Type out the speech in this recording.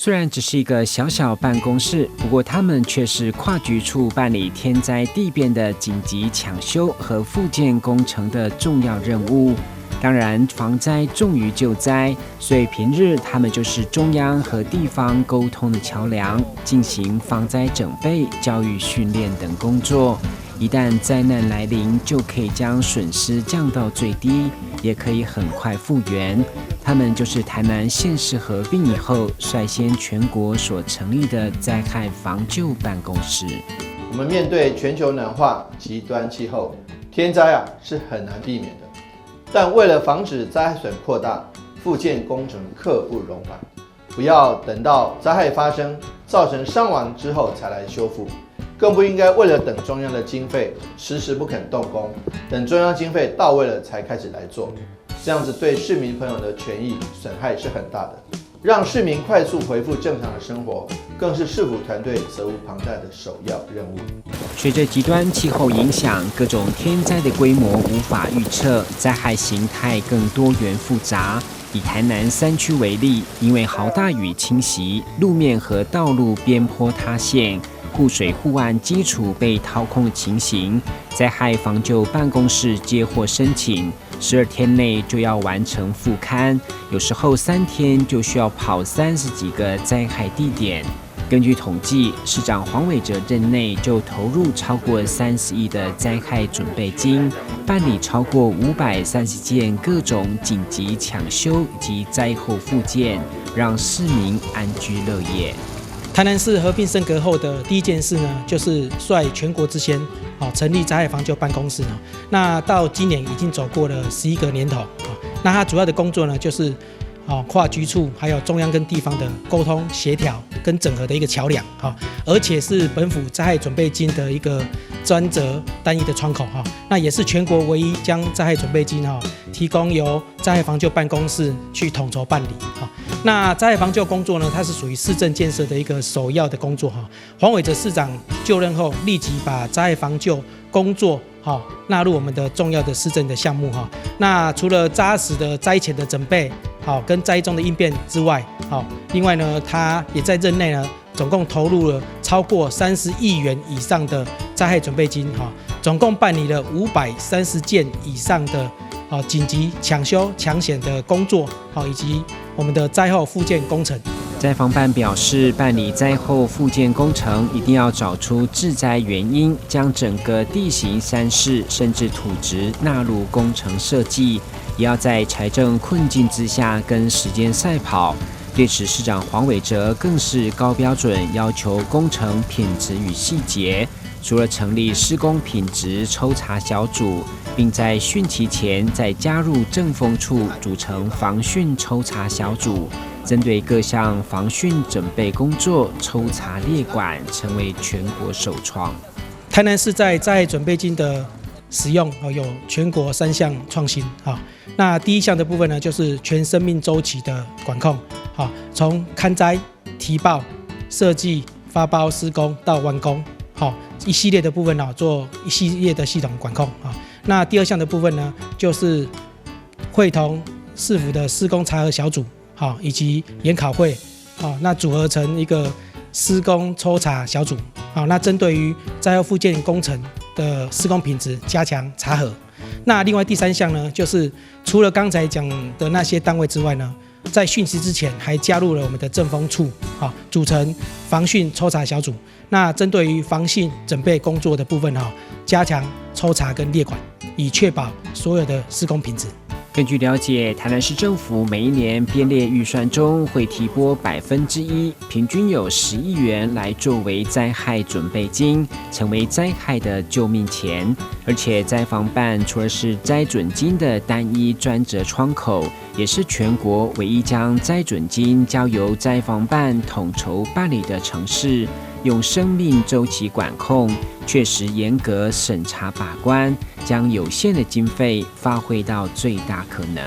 虽然只是一个小小办公室，不过他们却是跨局处办理天灾地变的紧急抢修和复建工程的重要任务。当然，防灾重于救灾，所以平日他们就是中央和地方沟通的桥梁，进行防灾整备、教育训练等工作。一旦灾难来临，就可以将损失降到最低，也可以很快复原。他们就是台南县市合并以后率先全国所成立的灾害防救办公室。我们面对全球暖化、极端气候，天灾是很难避免的。但为了防止灾害损扩大，复建工程刻不容缓，不要等到灾害发生、造成伤亡之后才来修复，更不应该为了等中央的经费，迟迟不肯动工，等中央经费到位了才开始来做，这样子对市民朋友的权益损害是很大的。让市民快速恢复正常的生活，更是市府团队责无旁贷的首要任务。随着极端气候影响，各种天灾的规模无法预测，灾害形态更多元复杂。以台南3区为例，因为豪大雨侵袭，路面和道路边坡塌陷，护水护岸基础被掏空的情形，灾害防救办公室接获申请，12天内就要完成复勘，有时候3天就需要跑30几个灾害地点。根据统计，市长黄伟哲任内就投入超过30亿的灾害准备金，办理超过530件各种紧急抢修以及灾后复建，让市民安居乐业。台南市合并升格后的第一件事呢，就是率全国之先，成立灾害防救办公室。那到今年已经走过了11个年头。那它主要的工作呢，就是跨局处还有中央跟地方的沟通协调跟整合的一个桥梁，而且是本府灾害准备金的一个专责单一的窗口，那也是全国唯一将灾害准备金提供由灾害防救办公室去统筹办理。那灾害防救工作呢，它是属于市政建设的一个首要的工作。黄伟哲市长就任后，立即把灾害防救工作纳入我们的重要的市政的项目。那除了扎实的灾前的准备跟灾中的应变之外，另外呢，他也在任内呢，总共投入了超过30亿元以上的灾害准备金，总共办理了530件以上的紧急抢修抢险的工作，以及我们的灾后复建工程。灾防办表示，办理灾后复建工程一定要找出致灾原因，将整个地形、山势甚至土质纳入工程设计，也要在财政困境之下跟时间赛跑。对此，市长黄伟哲更是高标准要求工程品质与细节，除了成立施工品质抽查小组，并在汛期前再加入政风处组成防汛抽查小组，针对各项防汛准备工作抽查列管，成为全国首创。台南市在灾害准备金的使用有全国3项创新。那第一项的部分呢，就是全生命周期的管控，从勘灾、提报、设计、发包、施工到完工，一系列的部分做一系列的系统管控。那第二项的部分呢，就是会同市府的施工查核小组，以及研考会，那组合成一个施工抽查小组。那针对于灾后复建工程的施工品质加强查核。那另外第3项呢，就是除了刚才讲的那些单位之外呢，在汛期之前还加入了我们的政风处，组成防汛抽查小组。那针对于防汛准备工作的部分，加强抽查跟列管，以确保所有的施工品质。根据了解，台南市政府每一年编列预算中会提拨1%，平均有10亿元来作为灾害准备金，成为灾害的救命钱。而且灾防办除了是灾准金的单一专责窗口，也是全国唯一将灾准金交由灾防办统筹办理的城市。用生命周期管控，确实严格审查把关，将有限的经费发挥到最大可能。